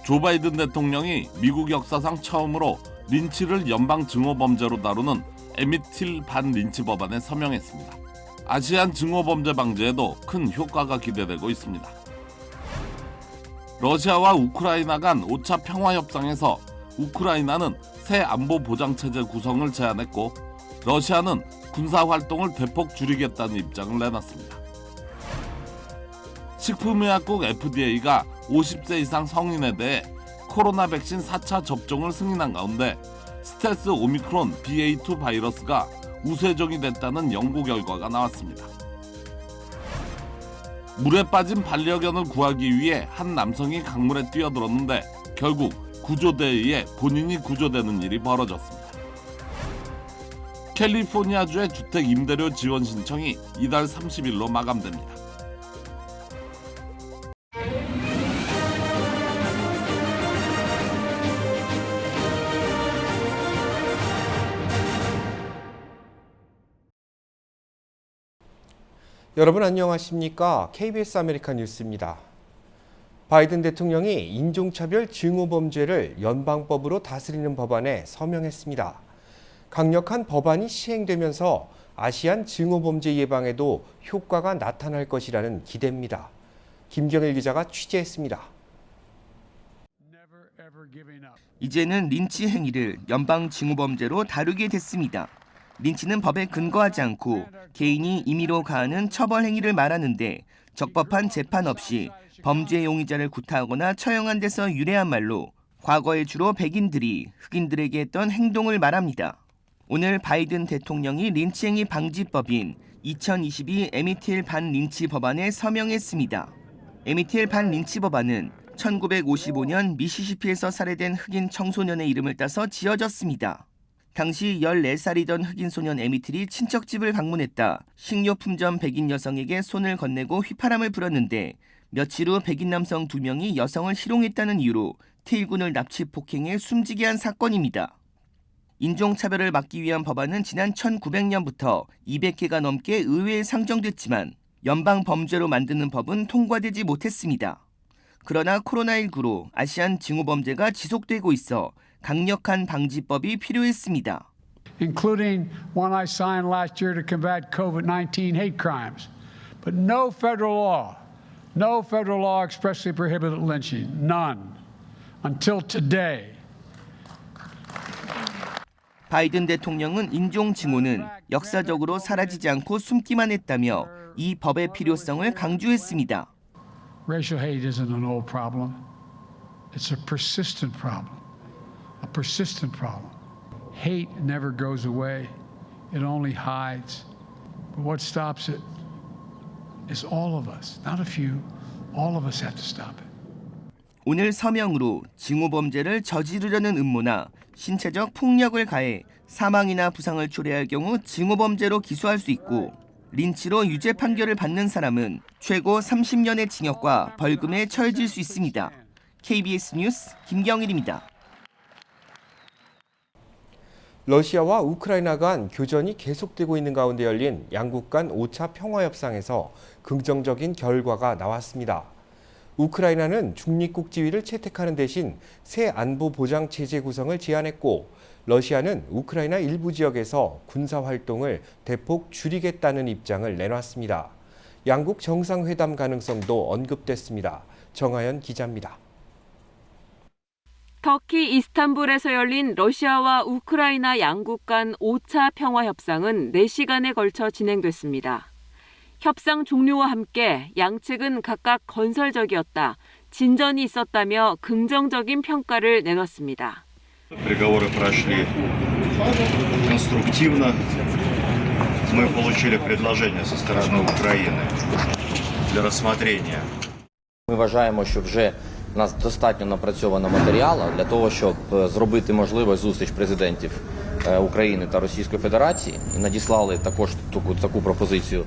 조 바이든 대통령이 미국 역사상 처음으로 린치를 연방 증오범죄로 다루는 에미틸 반 린치 법안에 서명했습니다. 아시안 증오범죄 방지에도 큰 효과가 기대되고 있습니다. 러시아와 우크라이나 간 5차 평화협상에서 우크라이나는 새 안보 보장체제 구성을 제안했고 러시아는 군사활동을 대폭 줄이겠다는 입장을 내놨습니다. 식품의약국 FDA가 50세 이상 성인에 대해 코로나 백신 4차 접종을 승인한 가운데 스텔스 오미크론 BA2 바이러스가 우세종이 됐다는 연구 결과가 나왔습니다. 물에 빠진 반려견을 구하기 위해 한 남성이 강물에 뛰어들었는데 결국 구조대에 의해 본인이 구조되는 일이 벌어졌습니다. 캘리포니아주의 주택 임대료 지원 신청이 이달 30일로 마감됩니다. 여러분 안녕하십니까? KBS 아메리카 뉴스입니다. 바이든 대통령이 인종차별 증오범죄를 연방법으로 다스리는 법안에 서명했습니다. 강력한 법안이 시행되면서 아시안 증오범죄 예방에도 효과가 나타날 것이라는 기대입니다. 김경일 기자가 취재했습니다. 이제는 린치 행위를 연방 증오범죄로 다루게 됐습니다. 린치는 법에 근거하지 않고 개인이 임의로 가하는 처벌 행위를 말하는데 적법한 재판 없이 범죄 용의자를 구타하거나 처형한 데서 유래한 말로 과거에 주로 백인들이 흑인들에게 했던 행동을 말합니다. 오늘 바이든 대통령이 린치 행위 방지법인 2022 에미틸 반 린치 법안에 서명했습니다. 에미틸 반 린치 법안은 1955년 미시시피에서 살해된 흑인 청소년의 이름을 따서 지어졌습니다. 당시 14살이던 흑인 소년 에미틸이 친척집을 방문했다 식료품점 백인 여성에게 손을 건네고 휘파람을 불었는데 며칠 후 백인 남성 2명이 여성을 희롱했다는 이유로 테일군을 납치 폭행해 숨지게 한 사건입니다. 인종차별을 막기 위한 법안은 지난 1900년부터 200개가 넘게 의회에 상정됐지만 연방 범죄로 만드는 법은 통과되지 못했습니다. 그러나 코로나19로 아시안 증오범죄가 지속되고 있어 강력한 방지법이 필요했습니다. Including one I signed last year to combat COVID-19 hate crimes. But no federal law expressly prohibited lynching. None. Until today. 바이든 대통령은 인종 증오는 역사적으로 사라지지 않고 숨기만 했다며 이 법의 필요성을 강조했습니다. Racial hate isn't an old problem. It's a persistent problem. A persistent problem. Hate never goes away. It only hides. But what stops it is all of us, not a few. All of us have to stop it. 오늘 서명으로 증오범죄를 저지르려는 음모나 신체적 폭력을 가해 사망이나 부상을 초래할 경우 증오범죄로 기소할 수 있고 린치로 유죄 판결을 받는 사람은 최고 30년의 징역과 벌금에 처해질 수 있습니다. KBS 뉴스 김경일입니다. 러시아와 우크라이나 간 교전이 계속되고 있는 가운데 열린 양국 간 5차 평화협상에서 긍정적인 결과가 나왔습니다. 우크라이나는 중립국 지위를 채택하는 대신 새 안보 보장 체제 구성을 제안했고 러시아는 우크라이나 일부 지역에서 군사 활동을 대폭 줄이겠다는 입장을 내놨습니다. 양국 정상회담 가능성도 언급됐습니다. 정하연 기자입니다. 터키 이스탄불에서 열린 러시아와 우크라이나 양국 간 5차 평화협상은 4시간에 걸쳐 진행됐습니다. 협상 종료와 함께 양측은 각각 건설적이었다, 진전이 있었다며 긍정적인 평가를 내놨습니다. Переговоры прошли конструктивно. Мы получили предложение со стороны Украины для рассмотрения. Ми вважаємо, що вже у нас достатньо напрацьовано матеріалу для того, щоб зробити можливу зустріч президентів України та Російської Федерації і надіслали також таку пропозицію.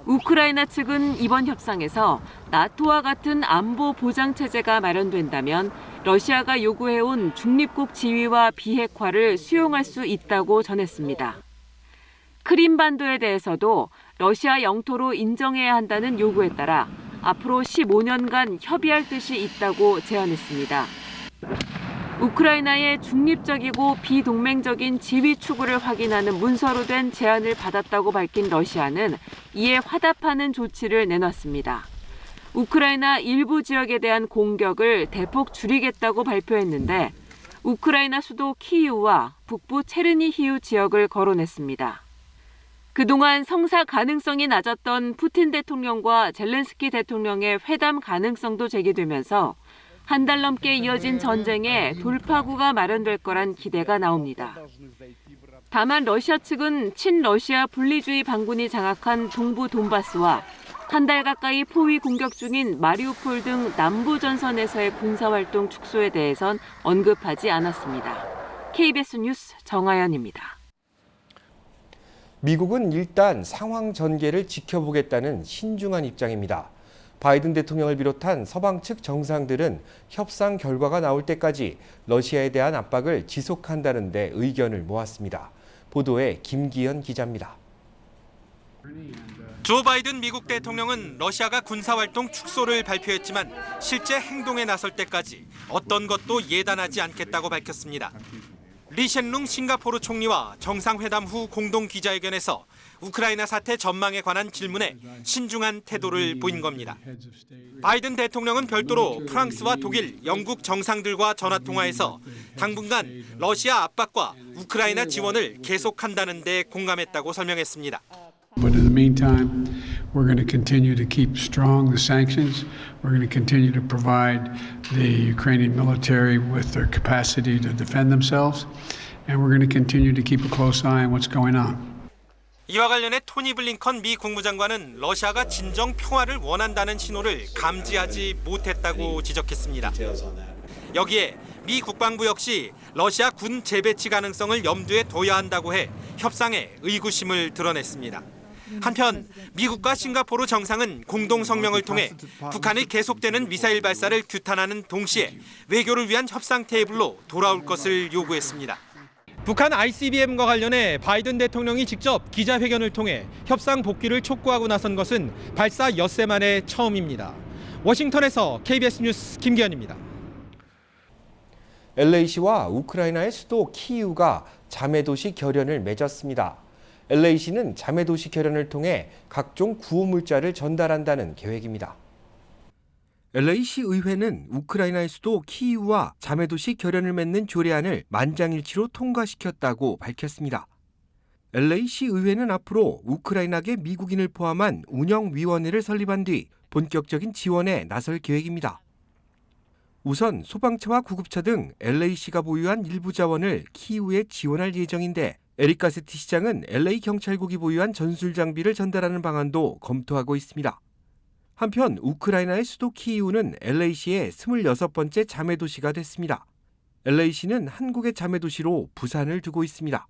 우크라이나 측은 이번 협상에서 나토와 같은 안보 보장 체제가 마련된다면 러시아가 요구해온 중립국 지위와 비핵화를 수용할 수 있다고 전했습니다. 크림반도에 대해서도 러시아 영토로 인정해야 한다는 요구에 따라 앞으로 15년간 협의할 뜻이 있다고 제안했습니다. 우크라이나의 중립적이고 비동맹적인 지위 추구를 확인하는 문서로 된 제안을 받았다고 밝힌 러시아는 이에 화답하는 조치를 내놨습니다. 우크라이나 일부 지역에 대한 공격을 대폭 줄이겠다고 발표했는데 우크라이나 수도 키이우와 북부 체르니히우 지역을 거론했습니다. 그동안 성사 가능성이 낮았던 푸틴 대통령과 젤렌스키 대통령의 회담 가능성도 제기되면서 한 달 넘게 이어진 전쟁에 돌파구가 마련될 거란 기대가 나옵니다. 다만 러시아 측은 친러시아 분리주의 반군이 장악한 동부 돈바스와 한 달 가까이 포위 공격 중인 마리우폴 등 남부 전선에서의 군사활동 축소에 대해선 언급하지 않았습니다. KBS 뉴스 정아연입니다. 미국은 일단 상황 전개를 지켜보겠다는 신중한 입장입니다. 바이든 대통령을 비롯한 서방 측 정상들은 협상 결과가 나올 때까지 러시아에 대한 압박을 지속한다는 데 의견을 모았습니다. 보도에 김기현 기자입니다. 조 바이든 미국 대통령은 러시아가 군사활동 축소를 발표했지만 실제 행동에 나설 때까지 어떤 것도 예단하지 않겠다고 밝혔습니다. 리셴룽 싱가포르 총리와 정상회담 후 공동 기자회견에서 우크라이나 사태 전망에 관한 질문에 신중한 태도를 보인 겁니다. 바이든 대통령은 별도로 프랑스와 독일, 영국 정상들과 전화통화에서 당분간 러시아 압박과 우크라이나 지원을 계속한다는 데 공감했다고 설명했습니다. But in the meantime, we're going to continue to keep strong the sanctions. We're going to continue to provide the Ukrainian military with their capacity to defend themselves. And we're going to continue to keep a close eye on what's going on. 이와 관련해 토니 블링컨 미 국무장관은 러시아가 진정 평화를 원한다는 신호를 감지하지 못했다고 지적했습니다. 여기에 미 국방부 역시 러시아 군 재배치 가능성을 염두에 둬야 한다고 해 협상에 의구심을 드러냈습니다. 한편 미국과 싱가포르 정상은 공동 성명을 통해 북한의 계속되는 미사일 발사를 규탄하는 동시에 외교를 위한 협상 테이블로 돌아올 것을 요구했습니다. 북한 ICBM과 관련해 바이든 대통령이 직접 기자회견을 통해 협상 복귀를 촉구하고 나선 것은 발사 엿새 만에 처음입니다. 워싱턴에서 KBS 뉴스 김기현입니다. LA시와 우크라이나의 수도 키이우가 자매도시 결연을 맺었습니다. LA시는 자매도시 결연을 통해 각종 구호물자를 전달한다는 계획입니다. LA시 의회는 우크라이나의 수도 키이우와 자매도시 결연을 맺는 조례안을 만장일치로 통과시켰다고 밝혔습니다. LA시 의회는 앞으로 우크라이나계 미국인을 포함한 운영위원회를 설립한 뒤 본격적인 지원에 나설 계획입니다. 우선 소방차와 구급차 등 LA시가 보유한 일부 자원을 키이우에 지원할 예정인데 에릭 가세티 시장은 LA 경찰국이 보유한 전술 장비를 전달하는 방안도 검토하고 있습니다. 한편 우크라이나의 수도 키이우는 LA시의 26번째 자매도시가 됐습니다. LA시는 한국의 자매도시로 부산을 두고 있습니다.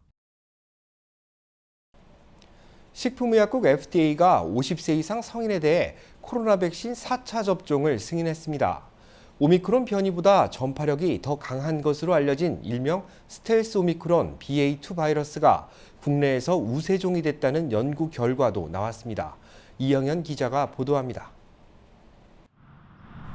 식품의약국 FDA가 50세 이상 성인에 대해 코로나 백신 4차 접종을 승인했습니다. 오미크론 변이보다 전파력이 더 강한 것으로 알려진 일명 스텔스 오미크론 BA2 바이러스가 국내에서 우세종이 됐다는 연구 결과도 나왔습니다. 이영현 기자가 보도합니다.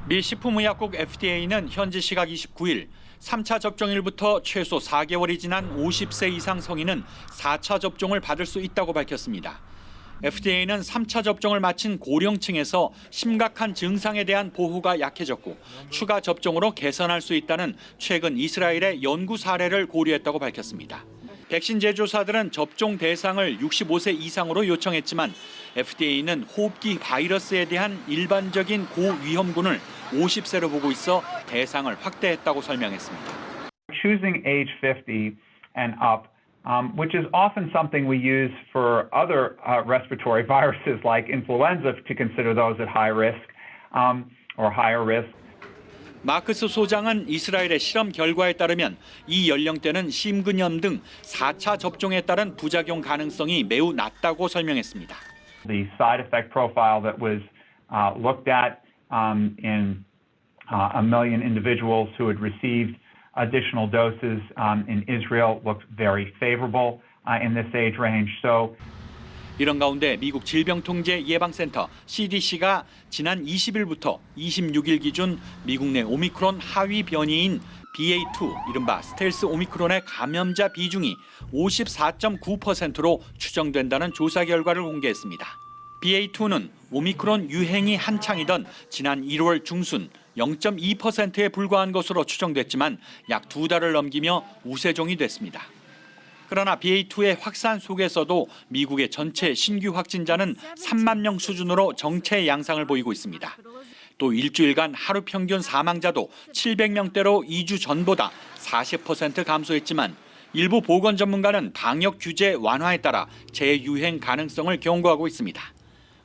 미 식품의약국 FDA는 현지 시각 29일 3차 접종일부터 최소 4개월이 지난 50세 이상 성인은 4차 접종을 받을 수 있다고 밝혔습니다. FDA는 3차 접종을 마친 고령층에서 심각한 증상에 대한 보호가 약해졌고 추가 접종으로 개선할 수 있다는 최근 이스라엘의 연구 사례를 고려했다고 밝혔습니다. 백신 제조사들은 접종 대상을 65세 이상으로 요청했지만 FDA는 호흡기 바이러스에 대한 일반적인 고위험군을 50세로 보고 있어 대상을 확대했다고 설명했습니다. Choosing age 50 and up, which is often something we use for other respiratory viruses like influenza to consider those at high risk or higher risk. 마크스 소장은 이스라엘의 실험 결과에 따르면 이 연령대는 심근염 등 4차 접종에 따른 부작용 가능성이 매우 낮다고 설명했습니다. The side effect profile that was looked at in 1 million individuals who had received additional doses in Israel looked very favorable in this age range. So 이런 가운데 미국 질병통제예방센터 CDC가 지난 20일부터 26일 기준 미국 내 오미크론 하위 변이인 BA2, 이른바 스텔스 오미크론의 감염자 비중이 54.9%로 추정된다는 조사 결과를 공개했습니다. BA2는 오미크론 유행이 한창이던 지난 1월 중순 0.2%에 불과한 것으로 추정됐지만 약 2달을 넘기며 우세종이 됐습니다. 그러나 BA2의 확산 속에서도 미국의 전체 신규 확진자는 3만 명 수준으로 정체 양상을 보이고 있습니다. 또 일주일간 하루 평균 사망자도 700명대로 2주 전보다 40% 감소했지만 일부 보건 전문가는 방역 규제 완화에 따라 재유행 가능성을 경고하고 있습니다.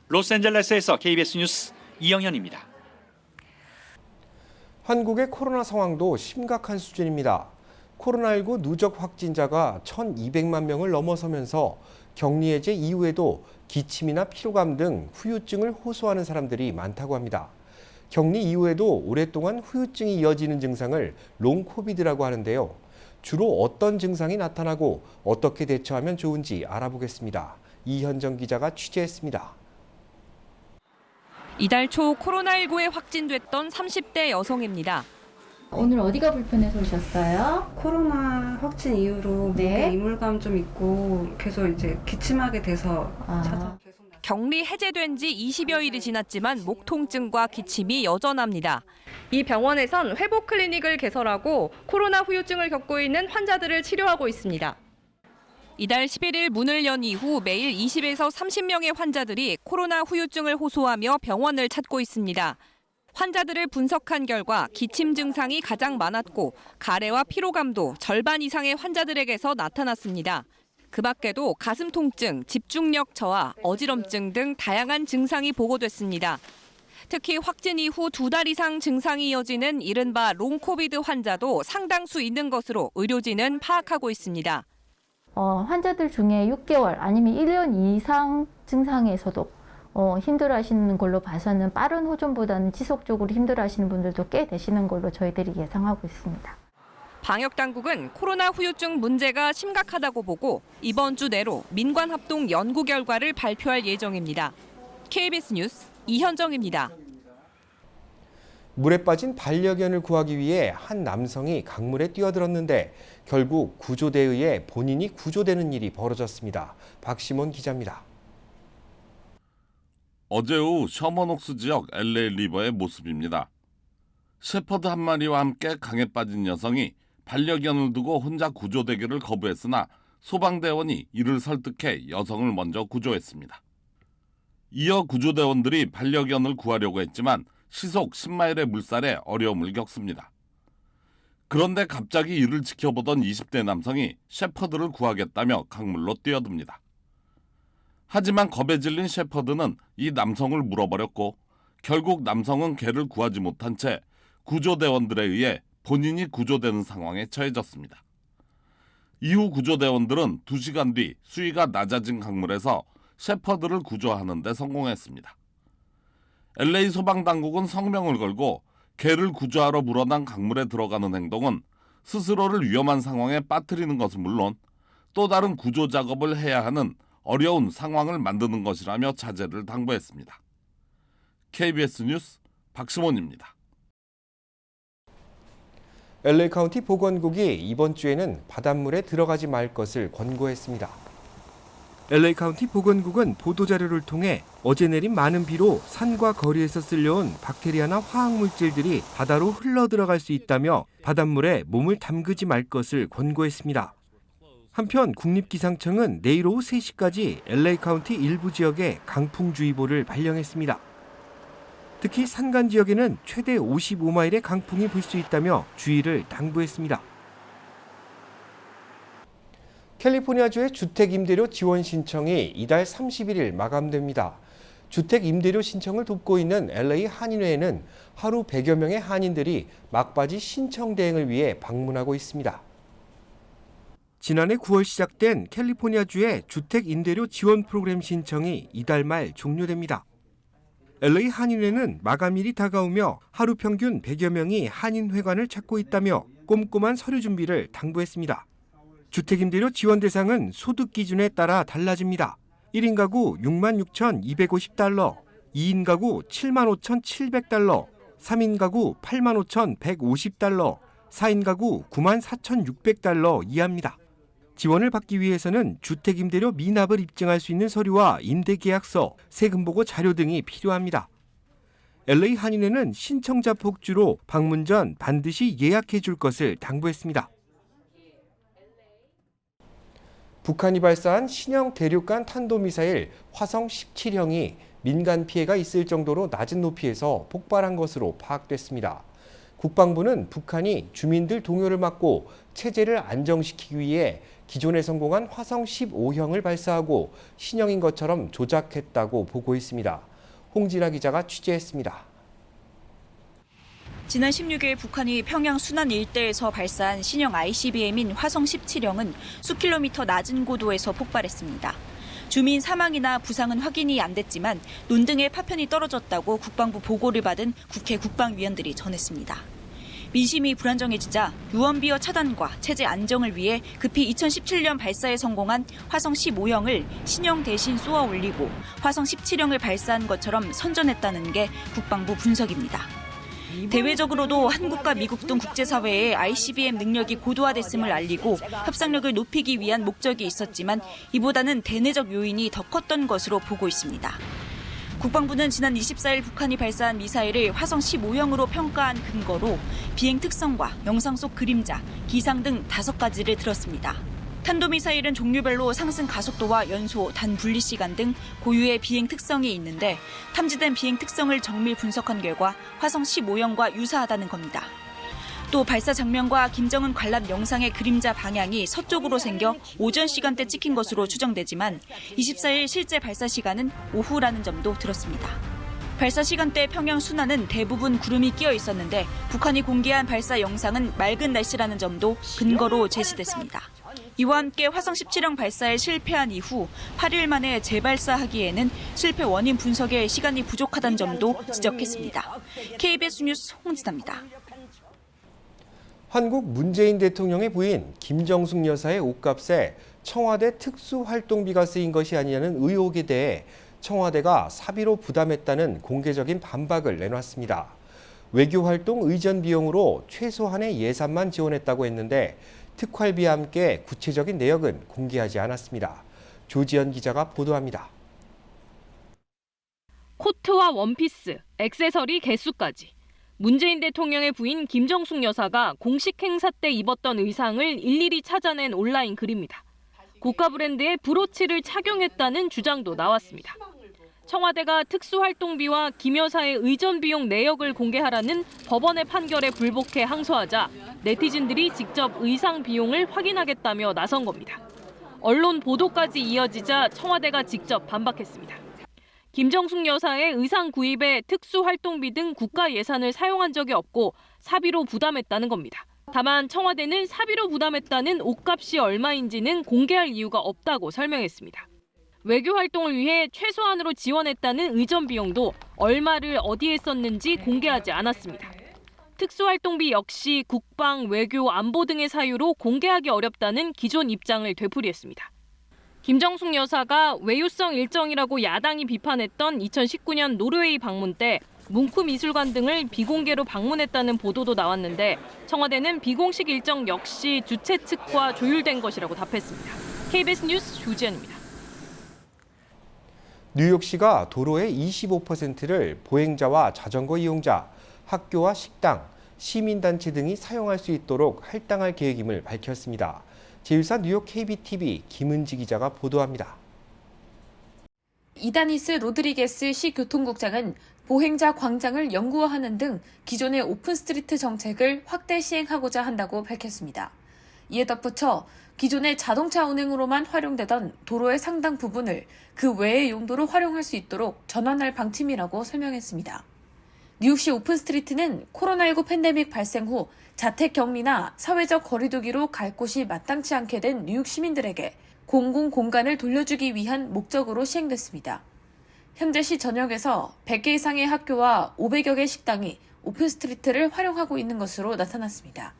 로스앤젤레스에서 KBS 뉴스 이영현입니다. 한국의 코로나 상황도 심각한 수준입니다. 코로나19 누적 확진자가 1,200만 명을 넘어서면서 격리 해제 이후에도 기침이나 피로감 등 후유증을 호소하는 사람들이 많다고 합니다. 격리 이후에도 오랫동안 후유증이 이어지는 증상을 롱 코비드라고 하는데요. 주로 어떤 증상이 나타나고 어떻게 대처하면 좋은지 알아보겠습니다. 이현정 기자가 취재했습니다. 이달 초 코로나19에 확진됐던 30대 여성입니다. 오늘 어디가 불편해서 오셨어요? 코로나 확진 이후로 네. 목에 이물감 좀 있고 계속 이제 기침하게 돼서 격리 해제된 지 20여일이 지났지만 목 통증과 기침이 여전합니다. 이 병원에선 회복 클리닉을 개설하고 코로나 후유증을 겪고 있는 환자들을 치료하고 있습니다. 이달 11일 문을 연 이후 매일 20에서 30명의 환자들이 코로나 후유증을 호소하며 병원을 찾고 있습니다. 환자들을 분석한 결과 기침 증상이 가장 많았고 가래와 피로감도 절반 이상의 환자들에게서 나타났습니다. 그 밖에도 가슴 통증, 집중력 저하, 어지럼증 등 다양한 증상이 보고됐습니다. 특히 확진 이후 2달 이상 증상이 이어지는 이른바 롱 코비드 환자도 상당수 있는 것으로 의료진은 파악하고 있습니다. 환자들 중에 6개월 아니면 1년 이상 증상에서도 힘들어하시는 걸로 봐서는 빠른 호전보다는 지속적으로 힘들어하시는 분들도 꽤 되시는 걸로 저희들이 예상하고 있습니다. 방역당국은 코로나 후유증 문제가 심각하다고 보고 이번 주 내로 민관합동 연구 결과를 발표할 예정입니다. KBS 뉴스 이현정입니다. 물에 빠진 반려견을 구하기 위해 한 남성이 강물에 뛰어들었는데 결국 구조대에 의해 본인이 구조되는 일이 벌어졌습니다. 박시몬 기자입니다. 어제 오후 셔먼옥스 지역 LA 리버의 모습입니다. 셰퍼드 한 마리와 함께 강에 빠진 여성이 반려견을 두고 혼자 구조되기를 거부했으나 소방대원이 이를 설득해 여성을 먼저 구조했습니다. 이어 구조대원들이 반려견을 구하려고 했지만 시속 10마일의 물살에 어려움을 겪습니다. 그런데 갑자기 이를 지켜보던 20대 남성이 셰퍼드를 구하겠다며 강물로 뛰어듭니다. 하지만 겁에 질린 셰퍼드는 이 남성을 물어버렸고 결국 남성은 개를 구하지 못한 채 구조대원들에 의해 본인이 구조되는 상황에 처해졌습니다. 이후 구조대원들은 2시간 뒤 수위가 낮아진 강물에서 셰퍼드를 구조하는 데 성공했습니다. LA 소방당국은 성명을 걸고 개를 구조하러 불어난 강물에 들어가는 행동은 스스로를 위험한 상황에 빠뜨리는 것은 물론 또 다른 구조 작업을 해야 하는 어려운 상황을 만드는 것이라며 자제를 당부했습니다. KBS 뉴스 박시몬입니다. LA 카운티 보건국이 이번 주에는 바닷물에 들어가지 말 것을 권고했습니다. LA 카운티 보건국은 보도자료를 통해 어제 내린 많은 비로 산과 거리에서 쓸려온 박테리아나 화학물질들이 바다로 흘러들어갈 수 있다며 바닷물에 몸을 담그지 말 것을 권고했습니다. 한편 국립기상청은 내일 오후 3시까지 LA 카운티 일부 지역에 강풍주의보를 발령했습니다. 특히 산간 지역에는 최대 55마일의 강풍이 불 수 있다며 주의를 당부했습니다. 캘리포니아주의 주택임대료 지원 신청이 이달 31일 마감됩니다. 주택임대료 신청을 돕고 있는 LA 한인회에는 하루 100여 명의 한인들이 막바지 신청 대행을 위해 방문하고 있습니다. 지난해 9월 시작된 캘리포니아주의 주택임대료 지원 프로그램 신청이 이달 말 종료됩니다. LA 한인회는 마감일이 다가오며 하루 평균 100여 명이 한인회관을 찾고 있다며 꼼꼼한 서류 준비를 당부했습니다. 주택임대료 지원 대상은 소득 기준에 따라 달라집니다. 1인 가구 66,250달러, 2인 가구 75,700달러, 3인 가구 85,150달러, 4인 가구 94,600달러 이하입니다. 지원을 받기 위해서는 주택임대료 미납을 입증할 수 있는 서류와 임대계약서, 세금보고 자료 등이 필요합니다. LA 한인회는 신청자 폭주로 방문 전 반드시 예약해 줄 것을 당부했습니다. 북한이 발사한 신형 대륙간 탄도미사일 화성 17형이 민간 피해가 있을 정도로 낮은 높이에서 폭발한 것으로 파악됐습니다. 국방부는 북한이 주민들 동요를 막고 체제를 안정시키기 위해 기존에 성공한 화성 15형을 발사하고 신형인 것처럼 조작했다고 보고 있습니다. 홍진아 기자가 취재했습니다. 지난 16일 북한이 평양 순안 일대에서 발사한 신형 ICBM인 화성 17형은 수킬로미터 낮은 고도에서 폭발했습니다. 주민 사망이나 부상은 확인이 안 됐지만 논등에 파편이 떨어졌다고 국방부 보고를 받은 국회 국방위원들이 전했습니다. 민심이 불안정해지자 유언비어 차단과 체제 안정을 위해 급히 2017년 발사에 성공한 화성 15형을 신형 대신 쏘아 올리고 화성 17형을 발사한 것처럼 선전했다는 게 국방부 분석입니다. 대외적으로도 한국과 미국 등 국제사회의 ICBM 능력이 고도화됐음을 알리고 협상력을 높이기 위한 목적이 있었지만 이보다는 대내적 요인이 더 컸던 것으로 보고 있습니다. 국방부는 지난 24일 북한이 발사한 미사일을 화성 15형으로 평가한 근거로 비행 특성과 영상 속 그림자, 기상 등 5가지를 들었습니다. 탄도미사일은 종류별로 상승 가속도와 연소, 단 분리 시간 등 고유의 비행 특성이 있는데 탐지된 비행 특성을 정밀 분석한 결과 화성 15형과 유사하다는 겁니다. 또 발사 장면과 김정은 관람 영상의 그림자 방향이 서쪽으로 생겨 오전 시간대 찍힌 것으로 추정되지만 24일 실제 발사 시간은 오후라는 점도 들었습니다. 발사 시간대 평양 순안은 대부분 구름이 끼어 있었는데 북한이 공개한 발사 영상은 맑은 날씨라는 점도 근거로 제시됐습니다. 이와 함께 화성 17형 발사에 실패한 이후 8일 만에 재발사하기에는 실패 원인 분석에 시간이 부족하다는 점도 지적했습니다. KBS 뉴스 홍진아입니다. 한국 문재인 대통령의 부인 김정숙 여사의 옷값에 청와대 특수활동비가 쓰인 것이 아니냐는 의혹에 대해 청와대가 사비로 부담했다는 공개적인 반박을 내놨습니다. 외교활동 의전 비용으로 최소한의 예산만 지원했다고 했는데 특활비와 함께 구체적인 내역은 공개하지 않았습니다. 조지연 기자가 보도합니다. 코트와 원피스, 액세서리 개수까지 문재인 대통령의 부인 김정숙 여사가 공식 행사 때 입었던 의상을 일일이 찾아낸 온라인 글입니다. 고가 브랜드의 브로치를 착용했다는 주장도 나왔습니다. 청와대가 특수활동비와 김 여사의 의전 비용 내역을 공개하라는 법원의 판결에 불복해 항소하자 네티즌들이 직접 의상 비용을 확인하겠다며 나선 겁니다. 언론 보도까지 이어지자 청와대가 직접 반박했습니다. 김정숙 여사의 의상 구입에 특수활동비 등 국가 예산을 사용한 적이 없고 사비로 부담했다는 겁니다. 다만 청와대는 사비로 부담했다는 옷값이 얼마인지는 공개할 이유가 없다고 설명했습니다. 외교활동을 위해 최소한으로 지원했다는 의전 비용도 얼마를 어디에 썼는지 공개하지 않았습니다. 특수활동비 역시 국방, 외교, 안보 등의 사유로 공개하기 어렵다는 기존 입장을 되풀이했습니다. 김정숙 여사가 외유성 일정이라고 야당이 비판했던 2019년 노르웨이 방문 때 뭉크미술관 등을 비공개로 방문했다는 보도도 나왔는데 청와대는 비공식 일정 역시 주최 측과 조율된 것이라고 답했습니다. KBS 뉴스 조지연입니다. 뉴욕시가 도로의 25%를 보행자와 자전거 이용자, 학교와 식당, 시민단체 등이 사용할 수 있도록 할당할 계획임을 밝혔습니다. 제1사 뉴욕 KBTV 김은지 기자가 보도합니다. 이다니스 로드리게스 시 교통국장은 보행자 광장을 영구화하는 등 기존의 오픈스트리트 정책을 확대 시행하고자 한다고 밝혔습니다. 이에 덧붙여 기존의 자동차 운행으로만 활용되던 도로의 상당 부분을 그 외의 용도로 활용할 수 있도록 전환할 방침이라고 설명했습니다. 뉴욕시 오픈스트리트는 코로나19 팬데믹 발생 후 자택 격리나 사회적 거리두기로 갈 곳이 마땅치 않게 된 뉴욕 시민들에게 공공 공간을 돌려주기 위한 목적으로 시행됐습니다. 현재 시 전역에서 100개 이상의 학교와 500여 개 식당이 오픈스트리트를 활용하고 있는 것으로 나타났습니다.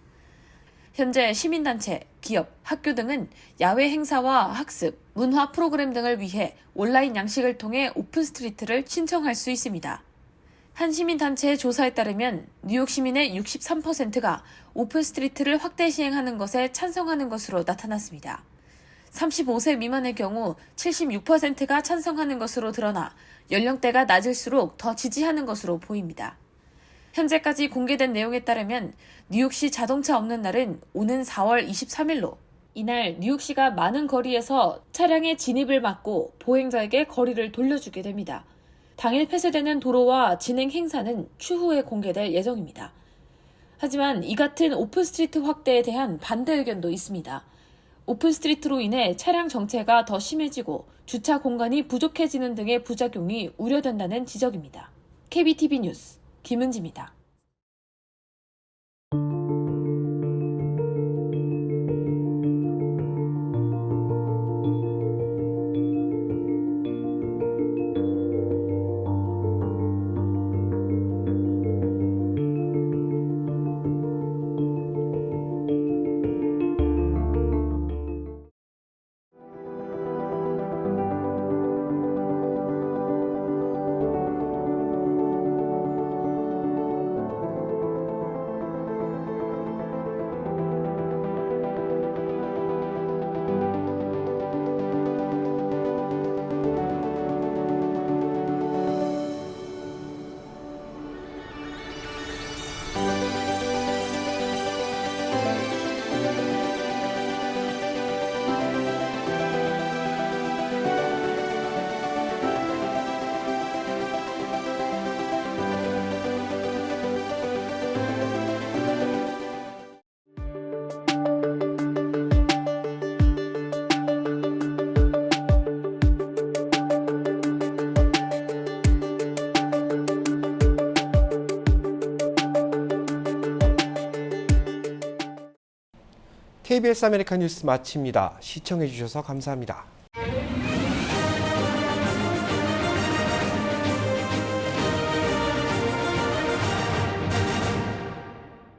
현재 시민단체, 기업, 학교 등은 야외 행사와 학습, 문화 프로그램 등을 위해 온라인 양식을 통해 오픈 스트리트를 신청할 수 있습니다. 한 시민단체의 조사에 따르면 뉴욕 시민의 63%가 오픈 스트리트를 확대 시행하는 것에 찬성하는 것으로 나타났습니다. 35세 미만의 경우 76%가 찬성하는 것으로 드러나 연령대가 낮을수록 더 지지하는 것으로 보입니다. 현재까지 공개된 내용에 따르면 뉴욕시 자동차 없는 날은 오는 4월 23일로 이날 뉴욕시가 많은 거리에서 차량의 진입을 막고 보행자에게 거리를 돌려주게 됩니다. 당일 폐쇄되는 도로와 진행 행사는 추후에 공개될 예정입니다. 하지만 이 같은 오픈스트리트 확대에 대한 반대 의견도 있습니다. 오픈스트리트로 인해 차량 정체가 더 심해지고 주차 공간이 부족해지는 등의 부작용이 우려된다는 지적입니다. KBTV 뉴스 김은지입니다. KBS 아메리카 뉴스 마칩니다. 시청해 주셔서 감사합니다.